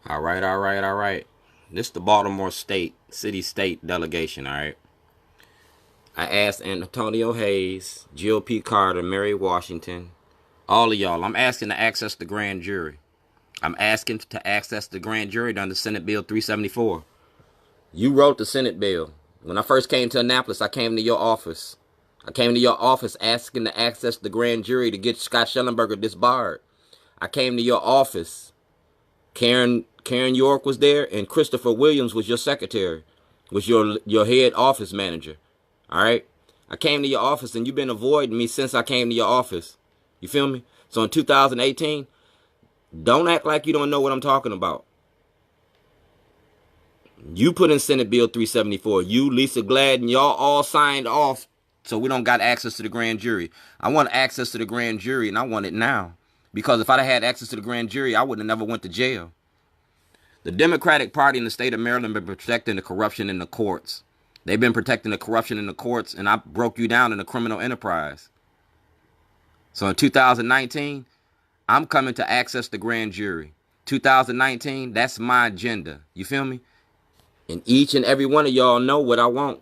All right, all right, all right. This is the Baltimore City-State delegation, all right? I asked Antonio Hayes, GOP Carter, Mary Washington, all of y'all. I'm asking to access the grand jury. I'm asking to access the grand jury under Senate Bill 374. You wrote the Senate bill. When I first came to Annapolis, I came to your office. I came to your office asking to access the grand jury to get Scott Shellenberger disbarred. I came to your office. Karen York was there, and Christopher Williams was your secretary, was your head office manager. All right? I came to your office, and you've been avoiding me since I came to your office. You feel me? So in 2018, don't act like you don't know what I'm talking about. You put in Senate Bill 374. You, Lisa Gladden, y'all all signed off so we don't got access to the grand jury. I want access to the grand jury, and I want it now. Because if I'd had access to the grand jury, I would have never went to jail. The Democratic Party in the state of Maryland been protecting the corruption in the courts. They've been protecting the corruption in the courts, and I broke you down in a criminal enterprise. So in 2019, I'm coming to access the grand jury. 2019, that's my agenda. You feel me? And each and every one of y'all know what I want.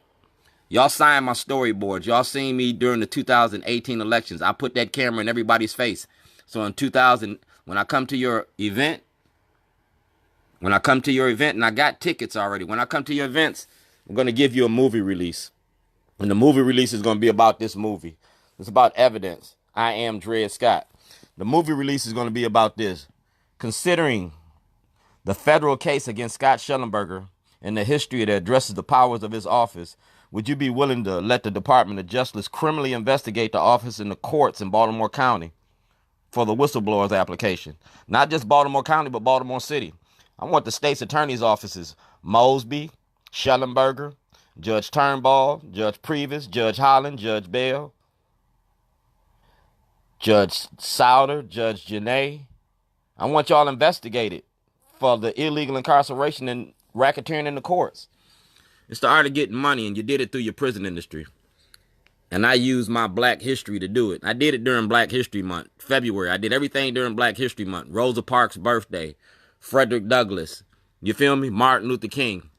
Y'all signed my storyboards. Y'all seen me during the 2018 elections. I put that camera in everybody's face. So in 2000, when I come to your event, and I got tickets already, when I come to your events, I'm going to give you a movie release. And the movie release is going to be about this movie. It's about evidence. I am Dred Scott. The movie release is going to be about this. Considering the federal case against Scott Shellenberger and the history that addresses the powers of his office, would you be willing to let the Department of Justice criminally investigate the office and the courts in Baltimore County for the whistleblowers application? Not just Baltimore County, but Baltimore City. I want the state's attorney's offices, Mosby, Shellenberger, Judge Turnbull, Judge Previs, Judge Holland, Judge Bell, Judge Souder, Judge Janae. I want y'all investigated for the illegal incarceration and racketeering in the courts. It's the art of getting money, and you did it through your prison industry. And I used my Black history to do it. I did it during Black History Month, February. I did everything during Black History Month. Rosa Parks' birthday, Frederick Douglass, you feel me? Martin Luther King.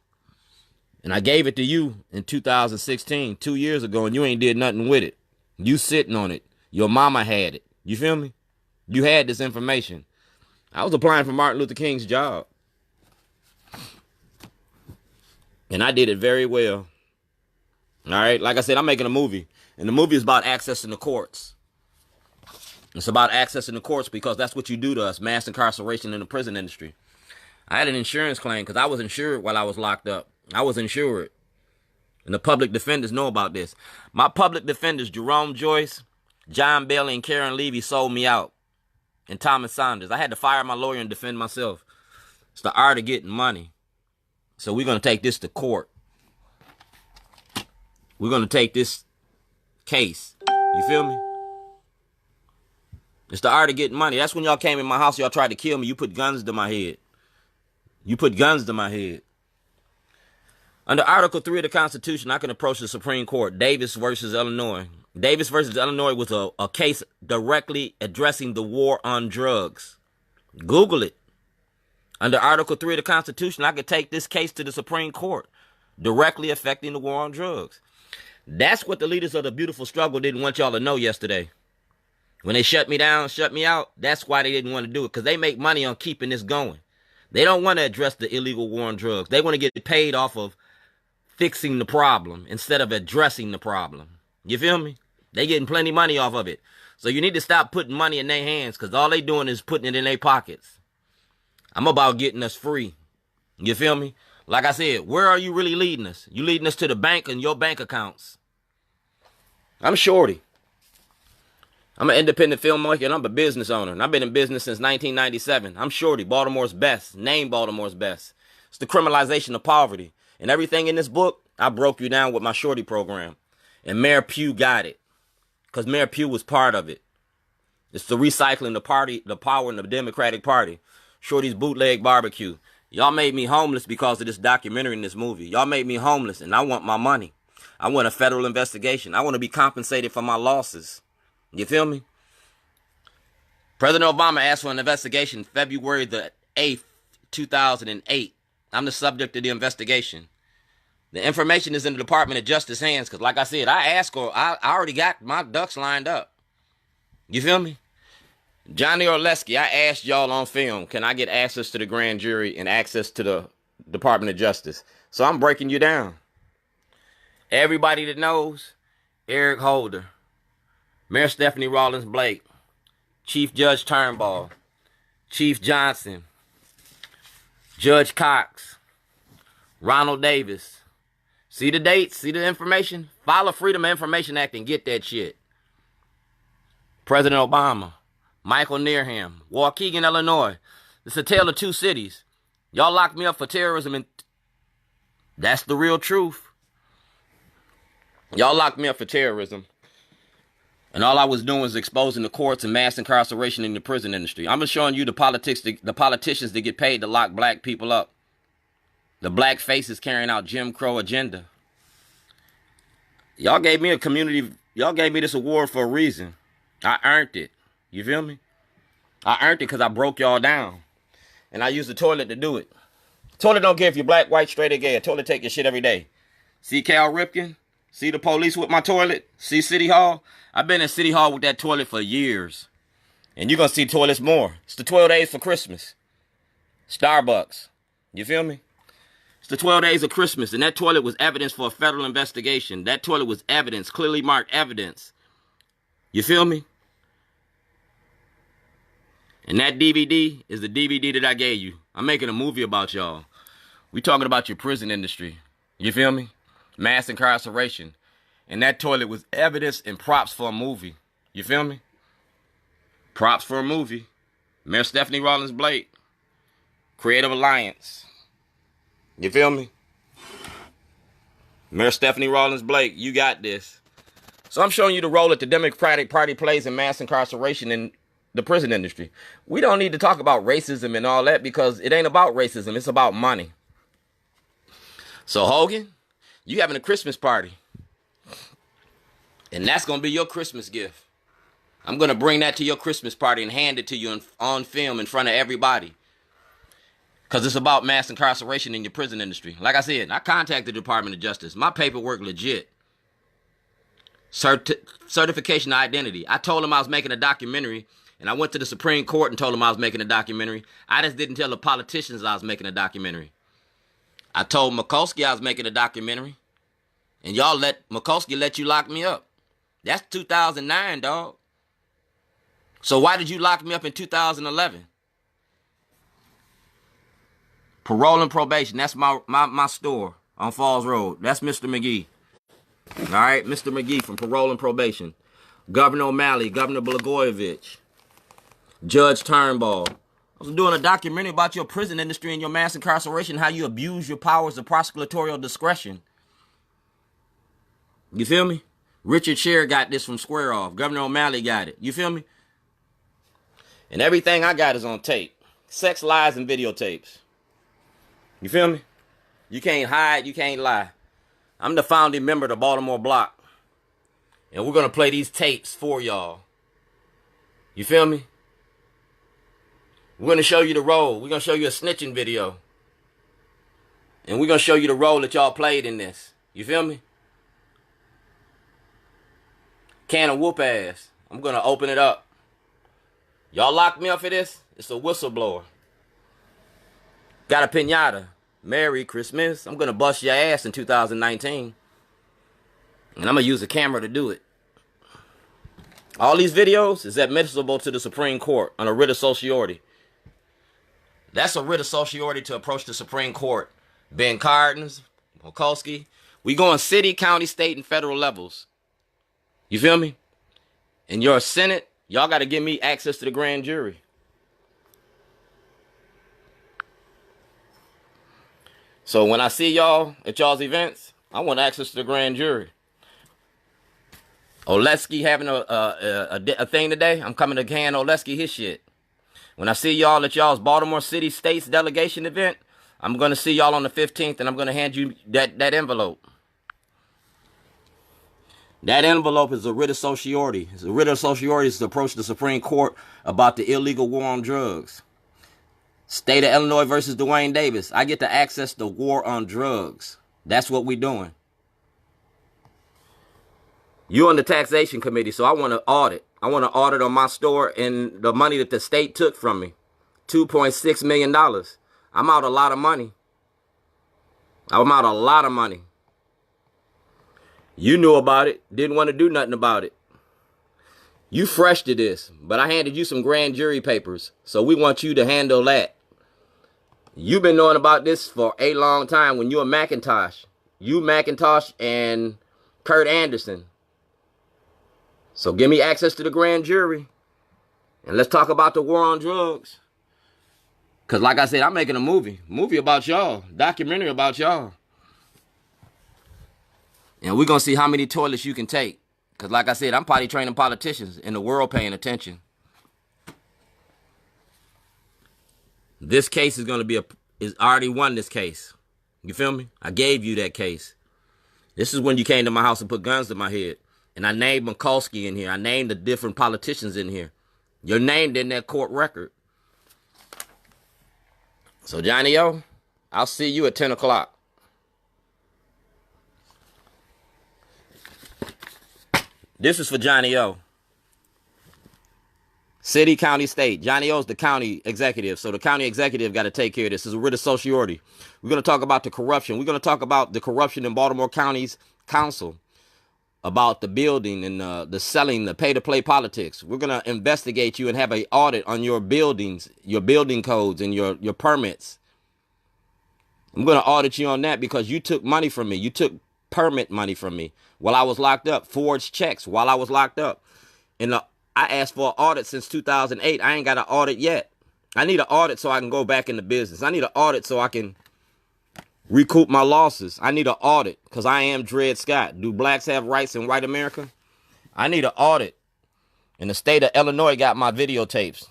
And I gave it to you in 2016, 2 years ago, and you ain't did nothing with it. You sitting on it. Your mama had it. You feel me? You had this information. I was applying for Martin Luther King's job. And I did it very well. All right? Like I said, I'm making a movie. And the movie is about accessing the courts. It's about accessing the courts because that's what you do to us, mass incarceration in the prison industry. I had an insurance claim because I was insured while I was locked up. I was insured. And the public defenders know about this. My public defenders, Jerome Joyce, John Bailey, and Karen Levy sold me out. And Thomas Saunders. I had to fire my lawyer and defend myself. It's the art of getting money. So we're going to take this to court. We're going to take this case. You feel me? It's the art of getting money. That's when y'all came in my house. Y'all tried to kill me. You put guns to my head. You put guns to my head. Under Article 3 of the Constitution, I can approach the Supreme Court. Davis versus Illinois. Davis versus Illinois was a case directly addressing the war on drugs. Google it. Under Article 3 of the Constitution, I could take this case to the Supreme Court, directly affecting the war on drugs. That's what the leaders of the beautiful struggle didn't want y'all to know yesterday. When they shut me down, shut me out, that's why they didn't want to do it, because they make money on keeping this going. They don't want to address the illegal war on drugs. They want to get paid off of fixing the problem instead of addressing the problem. You feel me? They getting plenty money off of it. So you need to stop putting money in their hands because all they doing is putting it in their pockets. I'm about getting us free. You feel me? Like I said, where are you really leading us? You leading us to the bank and your bank accounts. I'm Shorty. I'm an independent filmmaker and I'm a business owner. And I've been in business since 1997. I'm Shorty, Baltimore's best. Named Baltimore's best. It's the criminalization of poverty. And everything in this book, I broke you down with my Shorty program. And Mayor Pugh got it. Because Mayor Pugh was part of it. It's the recycling the power in the Democratic Party. Shorty's bootleg barbecue. Y'all made me homeless because of this documentary and this movie. Y'all made me homeless and I want my money. I want a federal investigation. I want to be compensated for my losses. You feel me? President Obama asked for an investigation February the 8th, 2008. I'm the subject of the investigation. The information is in the Department of Justice hands because, like I said, I already got my ducks lined up. You feel me? Johnny Orleski, I asked y'all on film, can I get access to the grand jury and access to the Department of Justice? So I'm breaking you down. Everybody that knows, Eric Holder, Mayor Stephanie Rawlins Blake, Chief Judge Turnbull, Chief Johnson, Judge Cox, Ronald Davis. See the dates? See the information? File a Freedom of Information Act and get that shit. President Obama, Michael Nearham, Waukegan, Illinois. It's a tale of two cities. Y'all locked me up for terrorism, and that's the real truth. Y'all locked me up for terrorism, and all I was doing was exposing the courts and mass incarceration in the prison industry. I'm just showing you the politicians that get paid to lock black people up. The black faces carrying out Jim Crow agenda. Y'all gave me this award for a reason. I earned it. You feel me? I earned it because I broke y'all down. And I used the toilet to do it. Toilet don't care if you're black, white, straight, or gay. A toilet take your shit every day. See Cal Ripken? See the police with my toilet? See City Hall? I've been in City Hall with that toilet for years. And you're going to see toilets more. It's the 12 days for Christmas. Starbucks. You feel me? It's the 12 days of Christmas. And that toilet was evidence for a federal investigation. That toilet was evidence, clearly marked evidence. You feel me? And that DVD is the DVD that I gave you. I'm making a movie about y'all. We talking about your prison industry. You feel me? Mass incarceration. And that toilet was evidence and props for a movie. You feel me? Props for a movie. Mayor Stephanie Rawlins Blake. Creative Alliance. You feel me? Mayor Stephanie Rawlins Blake, you got this. So I'm showing you the role that the Democratic Party plays in mass incarceration in the prison industry. We don't need to talk about racism and all that because it ain't about racism. It's about money. So Hogan, you having a Christmas party. And that's going to be your Christmas gift. I'm going to bring that to your Christmas party and hand it to you on film in front of everybody. Because it's about mass incarceration in your prison industry. Like I said, I contacted the Department of Justice. My paperwork legit. Certification of identity. I told them I was making a documentary. And I went to the Supreme Court and told them I was making a documentary. I just didn't tell the politicians I was making a documentary. I told Mikulski I was making a documentary. And y'all let Mikulski let you lock me up. That's 2009, dog. So why did you lock me up in 2011? Parole and probation. That's my store on Falls Road. That's Mr. McGee. All right, Mr. McGee from Parole and Probation. Governor O'Malley, Governor Blagojevich. Judge Turnbull. I was doing a documentary about your prison industry and your mass incarceration, how you abuse your powers of prosecutorial discretion. You feel me? Richard Sher got this from Square Off. Governor O'Malley got it. You feel me? And everything I got is on tape. Sex, lies, and videotapes. You feel me? You can't hide, you can't lie. I'm the founding member of the Baltimore Block. And we're going to play these tapes for y'all. You feel me? We're going to show you the role. We're going to show you a snitching video. And we're going to show you the role that y'all played in this. You feel me? Can of whoop ass. I'm going to open it up. Y'all locked me up for this? It's a whistleblower. Got a piñata. Merry Christmas. I'm going to bust your ass in 2019. And I'm going to use a camera to do it. All these videos is admissible to the Supreme Court on a writ of certiorari. That's a writ of certiorari to approach the Supreme Court. Ben Cardin, Mikulski. We going city, county, state, and federal levels. You feel me? In your Senate, y'all got to give me access to the grand jury. So when I see y'all at y'all's events, I want access to the grand jury. Oleski having a thing today, I'm coming to hand Oleski his shit. When I see y'all at y'all's Baltimore City States delegation event, I'm going to see y'all on the 15th, and I'm going to hand you that envelope. That envelope is a writ of certiorari. It's a writ of certiorari is to approach the Supreme Court about the illegal war on drugs. State of Illinois versus Duane Davis. I get to access the war on drugs. That's what we're doing. You on the taxation committee, so I want to audit. I want to audit on my store and the money that the state took from me. $2.6 million. I'm out a lot of money. I'm out a lot of money. You knew about it. Didn't want to do nothing about it. You fresh to this, but I handed you some grand jury papers, so we want you to handle that. You've been knowing about this for a long time when you were McIntosh. You, McIntosh, and Kurt Anderson. So give me access to the grand jury. And let's talk about the war on drugs. Because like I said, I'm making a movie. Movie about y'all. Documentary about y'all. And we're going to see how many toilets you can take. Because like I said, I'm potty training politicians in the world paying attention. This case is going to be is already won this case. You feel me? I gave you that case. This is when you came to my house and put guns to my head. And I named Mikulski in here. I named the different politicians in here. You're named in that court record. So, Johnny O, I'll see you at 10 o'clock. This is for Johnny O. City, county, state. Johnny O's the county executive. So the county executive got to take care of this. This is a writ of certiorari. We're going to talk about the corruption. We're going to talk about the corruption in Baltimore County's council. About the building and the selling, the pay-to-play politics. We're going to investigate you and have an audit on your buildings, your building codes, and your permits. I'm going to audit you on that because you took money from me. You took permit money from me while I was locked up. Forged checks while I was locked up. And I asked for an audit since 2008. I ain't got an audit yet. I need an audit so I can go back into business. I need an audit so I can recoup my losses. I need an audit because I am Dred Scott. Do blacks have rights in white America? I need an audit. And the state of Illinois got my videotapes.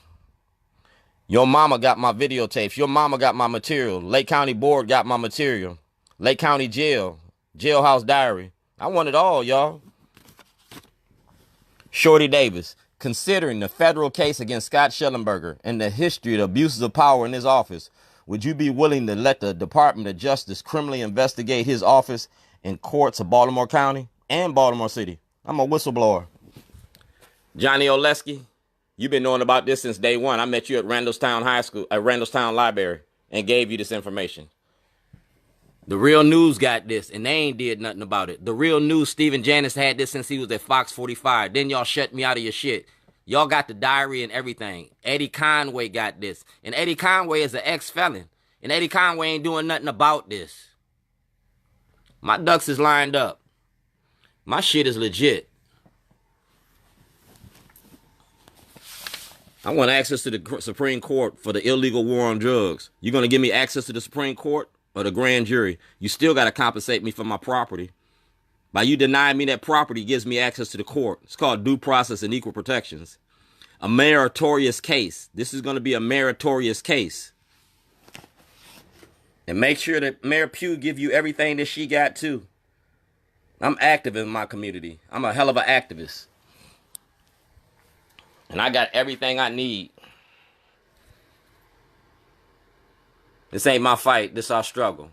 Your mama got my videotapes. Your mama got my material. Lake County Board got my material. Lake County Jail. Jailhouse Diary. I want it all, y'all. Shorty Davis. Considering the federal case against Scott Shellenberger and the history of abuses of power in his office, would you be willing to let the Department of Justice criminally investigate his office in courts of Baltimore County and Baltimore City? I'm a whistleblower. Johnny Oleski, you've been knowing about this since day one. I met you at Randallstown High School, at Randallstown Library, and gave you this information. The Real News got this, and they ain't did nothing about it. The Real News, Stephen Janis had this since he was at Fox 45. Then y'all shut me out of your shit. Y'all got the diary and everything. Eddie Conway got this. And Eddie Conway is an ex-felon. And Eddie Conway ain't doing nothing about this. My ducks is lined up. My shit is legit. I want access to the Supreme Court for the illegal war on drugs. You going to give me access to the Supreme Court or the grand jury? You still got to compensate me for my property. By you denying me that property gives me access to the court. It's called due process and equal protections. A meritorious case. This is going to be a meritorious case. And make sure that Mayor Pugh give you everything that she got too. I'm active in my community. I'm a hell of an activist. And I got everything I need. This ain't my fight. This our struggle.